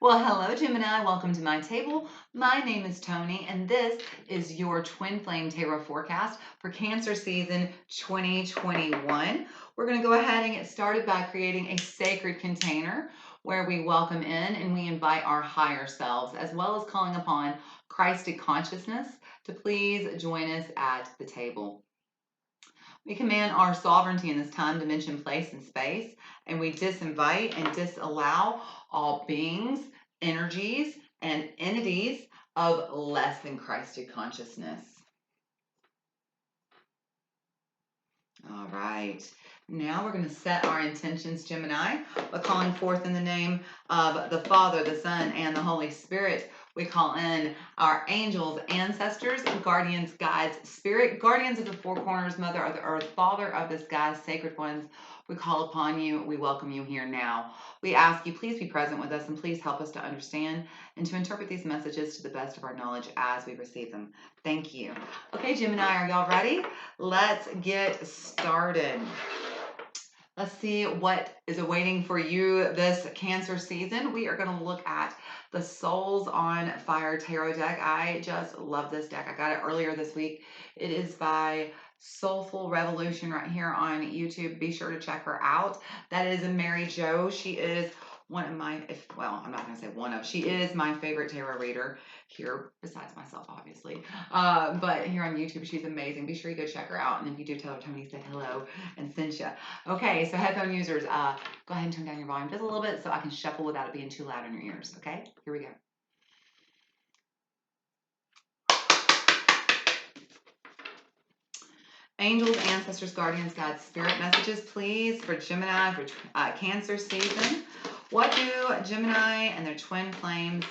Well, hello, Gemini. Welcome to my table. My name is Toni, and this is your Twin Flame Tarot forecast for Cancer season 2021. We're going to go ahead and get started by creating a sacred container where we welcome in and we invite our higher selves, as well as calling upon Christic consciousness to please join us at the table. We command our sovereignty in this time, dimension, place, and space, and we disinvite and disallow all beings, energies, and entities of less than Christed consciousness. All right. Now we're going to set our intentions, Gemini, by calling forth in the name of the Father, the Son, and the Holy Spirit. We call in our angels, ancestors, guardians, guides, spirit, guardians of the four corners, Mother of the earth, Father of the sky, sacred ones. We call upon you. We welcome you here now. We ask you, please be present with us and please help us to understand and to interpret these messages to the best of our knowledge as we receive them. Thank you. Okay, Gemini, are y'all ready? Let's get started. Let's see what is awaiting for you this Cancer season. We are going to look at the Souls on Fire Tarot deck. I just love this deck. I got it earlier this week. It is by Soulful Revolution right here on YouTube. Be sure to check her out. That is Mary Jo. She is one of my, I'm not going to say one of, she is my favorite tarot reader here, besides myself, obviously. But here on YouTube, she's amazing. Be sure you go check her out. And if you do, tell her Toni said hello and sent you. Okay, so headphone users, go ahead and turn down your volume just a little bit so I can shuffle without it being too loud in your ears. Okay, here we go. Angels, ancestors, guardians, guides, spirit messages, please, for Gemini, for Cancer season. What do Gemini and their twin flames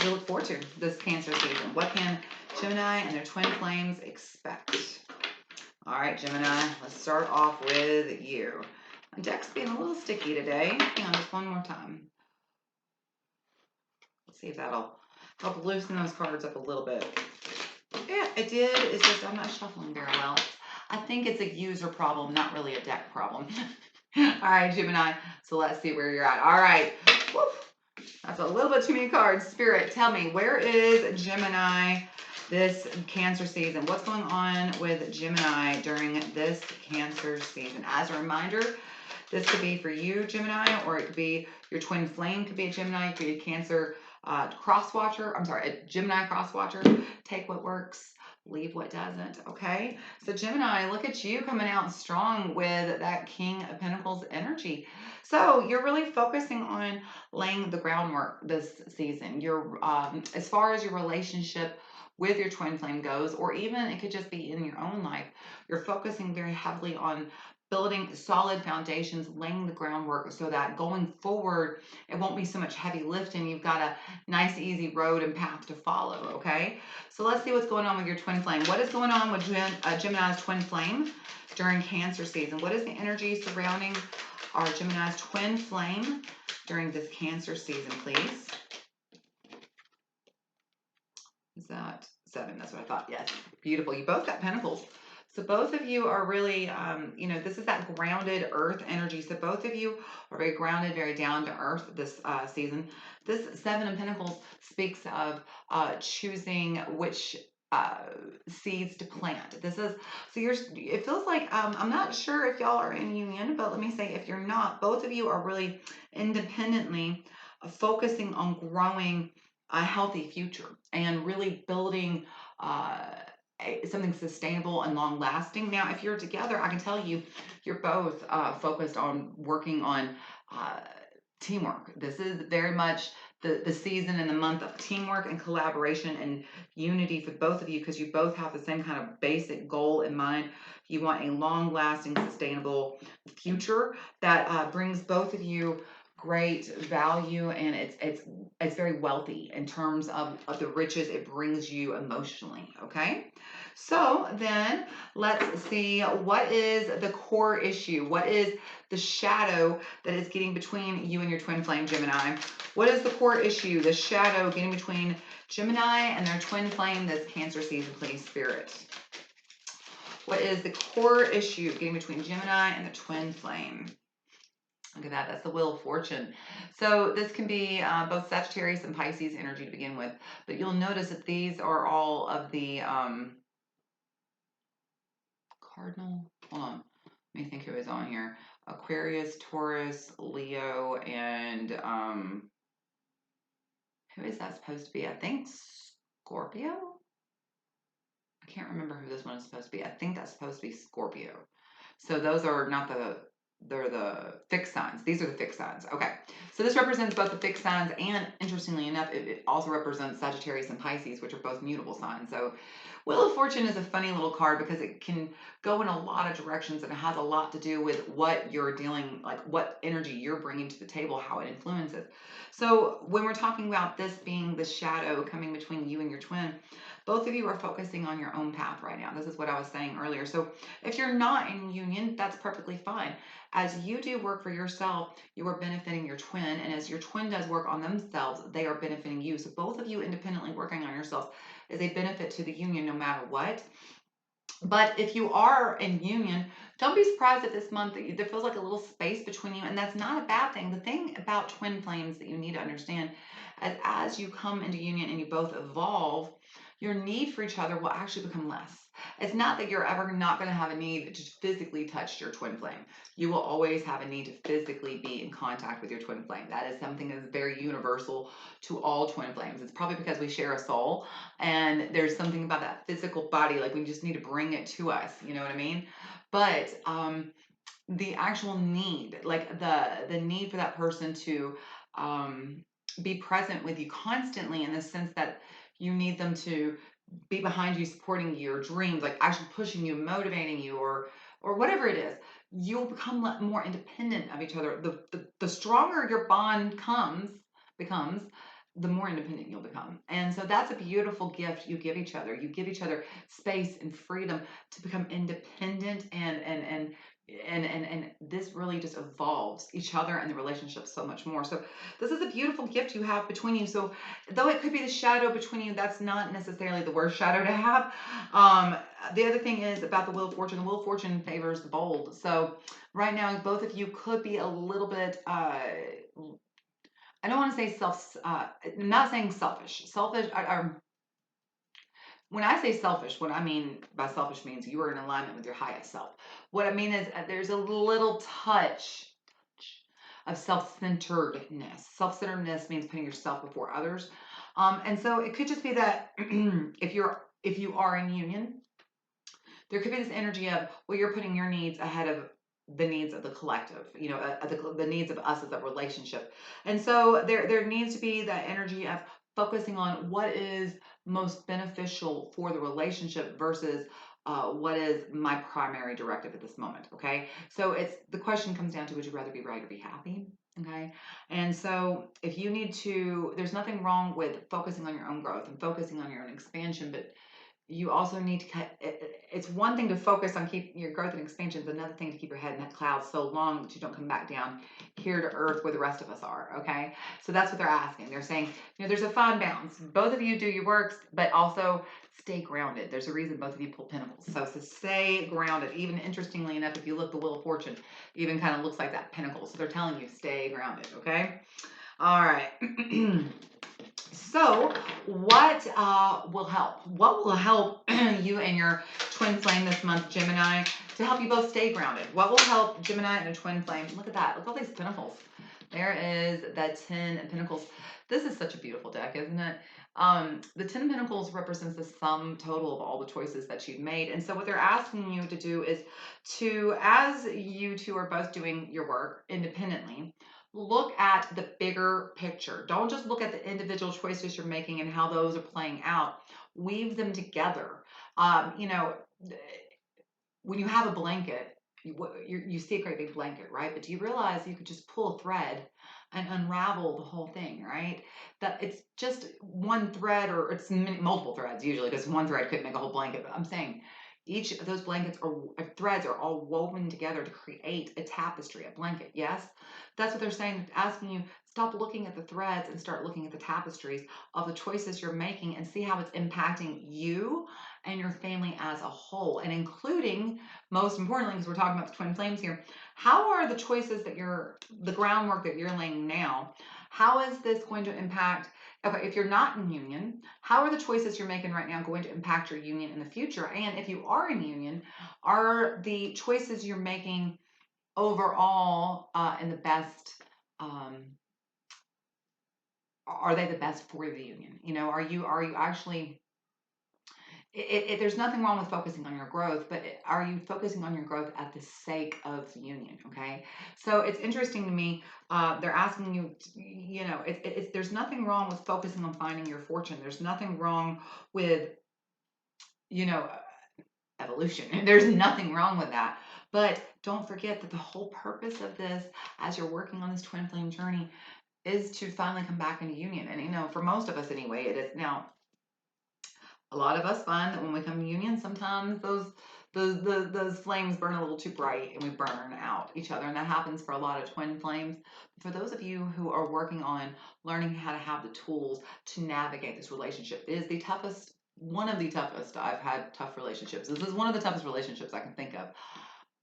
we look forward to this Cancer season? What can Gemini and their twin flames expect? All right, Gemini, let's start off with you. My deck's being a little sticky today. Hang on just one more time. Let's see if that'll help loosen those cards up a little bit. Yeah, it did. It's just I'm not shuffling very well. I think it's a user problem, not really a deck problem. All right, Gemini. So let's see where you're at. All right. Woo. That's a little bit too many cards. Spirit, tell me, where is Gemini this Cancer season? What's going on with Gemini during this Cancer season? As a reminder, this could be for you, Gemini, or it could be your twin flame could be a Gemini. It could be a Cancer crosswatcher. I'm sorry, a Gemini crosswatcher. Take what works, leave what doesn't. Okay, so Gemini, look at you coming out strong with that King of Pentacles energy. So you're really focusing on laying the groundwork this season. You're as far as your relationship with your twin flame goes, or even it could just be in your own life, you're focusing very heavily on building solid foundations, laying the groundwork so that going forward, it won't be so much heavy lifting. You've got a nice, easy road and path to follow, okay? So let's see what's going on with your twin flame. What is going on with Gemini's twin flame during Cancer season? What is the energy surrounding our Gemini's twin flame during this Cancer season, please? Is that 7? That's what I thought. Yes. Beautiful. You both got pentacles. So both of you are really, this is that grounded earth energy. So both of you are very grounded, very down to earth this season. This 7 of Pentacles speaks of choosing which seeds to plant. This is, so it feels like, I'm not sure if y'all are in union, but let me say, if you're not, both of you are really independently focusing on growing a healthy future and really building something sustainable and long lasting. Now, if you're together, I can tell you, you're both focused on working on teamwork. This is very much the season and the month of teamwork and collaboration and unity for both of you, because you both have the same kind of basic goal in mind. You want a long lasting, sustainable future that brings both of you great value, and it's very wealthy in terms of the riches it brings you emotionally. Okay, so then let's see, what is the core issue? What is the shadow that is getting between you and your twin flame, Gemini? What is the core issue, the shadow getting between Gemini and their twin flame this Cancer season, please, Spirit? What is the core issue getting between Gemini and the twin flame? Look at that. That's the Wheel of Fortune. So this can be both Sagittarius and Pisces energy to begin with. But you'll notice that these are all of the cardinal. Hold on. Let me think who is on here. Aquarius, Taurus, Leo, and who is that supposed to be? I think Scorpio? I can't remember who this one is supposed to be. I think that's supposed to be Scorpio. So those are not they're the fixed signs. These are the fixed signs. Okay. So this represents both the fixed signs and, interestingly enough, it also represents Sagittarius and Pisces, which are both mutable signs. So Wheel of Fortune is a funny little card because it can go in a lot of directions and it has a lot to do with what you're dealing, like what energy you're bringing to the table, how it influences. So when we're talking about this being the shadow coming between you and your twin, both of you are focusing on your own path right now. This is what I was saying earlier. So if you're not in union, that's perfectly fine. As you do work for yourself, you are benefiting your twin. And as your twin does work on themselves, they are benefiting you. So both of you independently working on yourselves is a benefit to the union no matter what. But if you are in union, don't be surprised if this month there feels like a little space between you. And that's not a bad thing. The thing about twin flames that you need to understand is as you come into union and you both evolve, your need for each other will actually become less. It's not that you're ever not going to have a need to physically touch your twin flame. You will always have a need to physically be in contact with your twin flame. That is something that is very universal to all twin flames. It's probably because we share a soul and there's something about that physical body, like we just need to bring it to us, you know what I mean? But the actual need, like the need for that person to be present with you constantly, in the sense that you need them to be behind you, supporting your dreams, like actually pushing you, motivating you, or whatever it is, you'll become more independent of each other. The stronger your bond becomes, the more independent you'll become. And so that's a beautiful gift you give each other. You give each other space and freedom to become independent, and this really just evolves each other and the relationship so much more. So this is a beautiful gift you have between you. So though it could be the shadow between you, that's not necessarily the worst shadow to have. The other thing is about the Wheel of Fortune. The Wheel of Fortune favors the bold. So right now, both of you could be a little bit, I don't want to say I'm not saying selfish. When I say selfish, what I mean by selfish means you are in alignment with your highest self. What I mean is there's a little touch of self-centeredness. Self-centeredness means putting yourself before others. And so it could just be that if you are in union, there could be this energy of, well, you're putting your needs ahead of the needs of the collective, the needs of us as a relationship. And so there needs to be that energy of focusing on what is most beneficial for the relationship versus what is my primary directive at this moment. Okay. So the question comes down to, would you rather be right or be happy? Okay. And so if you need to, there's nothing wrong with focusing on your own growth and focusing on your own expansion, but you also need to it's one thing to focus on keep your growth and expansion. It's another thing to keep your head in that cloud so long that you don't come back down here to earth where the rest of us are. Okay. So that's what they're asking. They're saying, there's a fine balance. Both of you do your works, but also stay grounded. There's a reason both of you pull pentacles. So stay grounded. Even interestingly enough, if you look, the Wheel of Fortune even kind of looks like that pentacle. So they're telling you stay grounded. Okay. All right. So what will help? What will help you and your twin flame this month, Gemini, to help you both stay grounded? What will help Gemini and a twin flame? Look at that. Look at all these pentacles. There is that 10 of Pentacles. This is such a beautiful deck, isn't it? The 10 of Pentacles represents the sum total of all the choices that you've made. And so what they're asking you to do is to, as you two are both doing your work independently, look at the bigger picture. Don't just look at the individual choices you're making and how those are playing out. Weave them together. When you have a blanket, you see a great big blanket, right? But do you realize you could just pull a thread and unravel the whole thing, right? That it's just one thread, or it's multiple threads usually, because one thread could make a whole blanket. But I'm saying each of those blankets or threads are all woven together to create a tapestry, a blanket. Yes, that's what they're saying. Asking you, stop looking at the threads and start looking at the tapestries of the choices you're making, and see how it's impacting you and your family as a whole, and including, most importantly, because we're talking about the twin flames here, how are the choices that the groundwork that you're laying now, how is this going to impact, okay, if you're not in union, how are the choices you're making right now going to impact your union in the future? And if you are in union, are the choices you're making overall in the best, are they the best for the union? You know, are you actually, there's nothing wrong with focusing on your growth, but are you focusing on your growth at the sake of the union? Okay, so it's interesting to me. They're asking you, you know, there's nothing wrong with focusing on finding your fortune. There's nothing wrong with, you know, evolution. There's nothing wrong with that. But don't forget that the whole purpose of this, as you're working on this twin flame journey, is to finally come back into union. And you know, for most of us anyway, it is. Now, a lot of us find that when we come to union, sometimes those flames burn a little too bright and we burn out each other. And that happens for a lot of twin flames. For those of you who are working on learning how to have the tools to navigate this relationship, it is the toughest, one of the toughest. I've had tough relationships. This is one of the toughest relationships I can think of,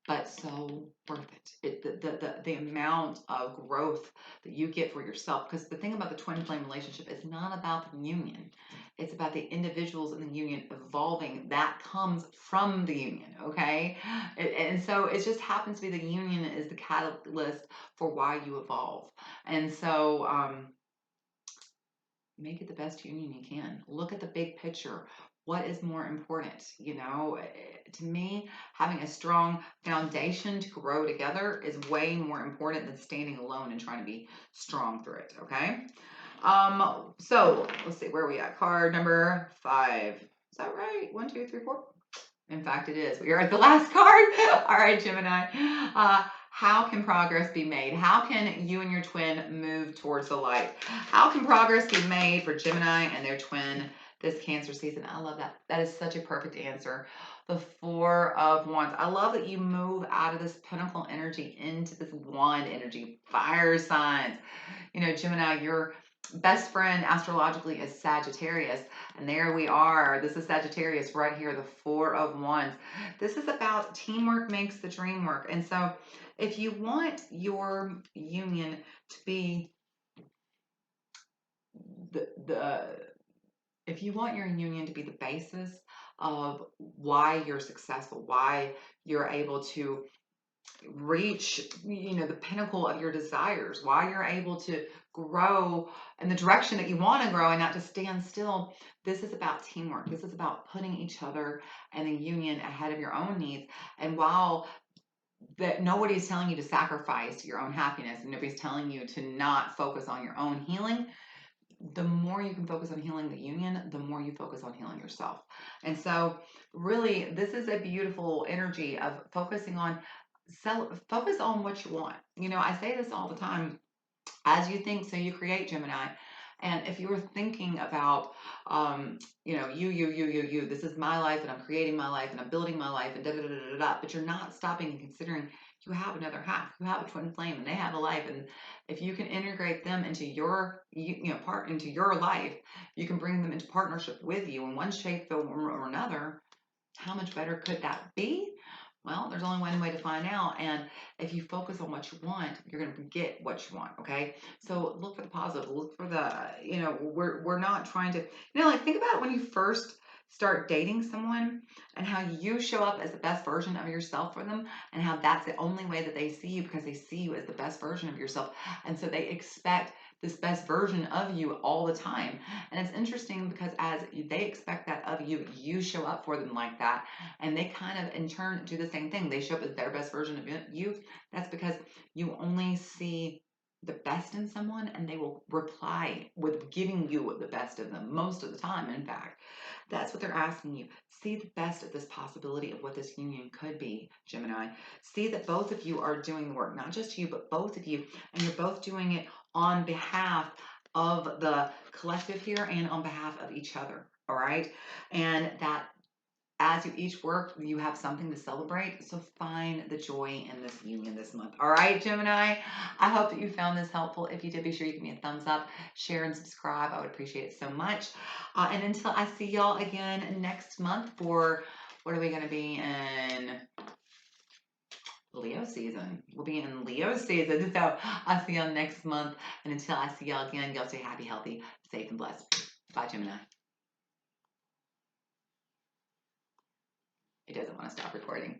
but so worth it. The amount of growth that you get for yourself, because the thing about the twin flame relationship is not about the union. It's about the individuals in the union evolving. That comes from the union, okay? And so it just happens to be the union is the catalyst for why you evolve. And so make it the best union you can. Look at the big picture. What is more important? You know, to me, having a strong foundation to grow together is way more important than standing alone and trying to be strong through it. Okay. So let's see where we at. Card number 5. Is that right? 1, 2, 3, 4. In fact, it is. We are at the last card. All right, Gemini. How can progress be made? How can you and your twin move towards the light? How can progress be made for Gemini and their twin this Cancer season? I love that. That is such a perfect answer. The 4 of Wands. I love that you move out of this Pentacle energy into this Wand energy. Fire signs. You know, Gemini, your best friend astrologically is Sagittarius. And there we are. This is Sagittarius right here, the 4 of Wands. This is about teamwork makes the dream work. And so if you want your union to be if you want your union to be the basis of why you're successful, why you're able to reach, you know, the pinnacle of your desires, why you're able to grow in the direction that you want to grow and not to stand still. This is about teamwork. This is about putting each other and the union ahead of your own needs. And while that nobody's telling you to sacrifice your own happiness and nobody's telling you to not focus on your own healing, the more you can focus on healing the union, the more you focus on healing yourself. And so really, this is a beautiful energy of focusing on focus on what you want. You know, I say this all the time. As you think, so you create, Gemini. And if you're thinking about, you know, you, this is my life and I'm creating my life and I'm building my life and da da da da da, but you're not stopping and considering you have another half, you have a twin flame and they have a life. And if you can integrate them into your, part into your life, you can bring them into partnership with you in one shape or another. How much better could that be? Well, there's only one way to find out. And if you focus on what you want, you're going to get what you want. Okay. So look for the positive, look for the, you know, we're not trying to, you know, like think about when you first start dating someone and how you show up as the best version of yourself for them and how that's the only way that they see you because they see you as the best version of yourself. And so they expect this best version of you all the time. And it's interesting because as they expect that of you, you show up for them like that. And they kind of in turn do the same thing. They show up as their best version of you. That's because you only see the best in someone and they will reply with giving you the best of them most of the time. In fact, that's what they're asking you. See the best of this possibility of what this union could be, Gemini. See that both of you are doing the work, not just you, but both of you, and you're both doing it on behalf of the collective here and on behalf of each other. All right. And that as you each work, you have something to celebrate. So find the joy in this union this month. All right, Gemini. I hope that you found this helpful. If you did, be sure you give me a thumbs up, share, and subscribe. I would appreciate it so much. And until I see y'all again next month for, what are we going to be in? Leo season. We'll be in Leo season. So I'll see y'all next month. And until I see y'all again, y'all stay happy, healthy, safe, and blessed. Bye, Gemini. It doesn't want to stop recording.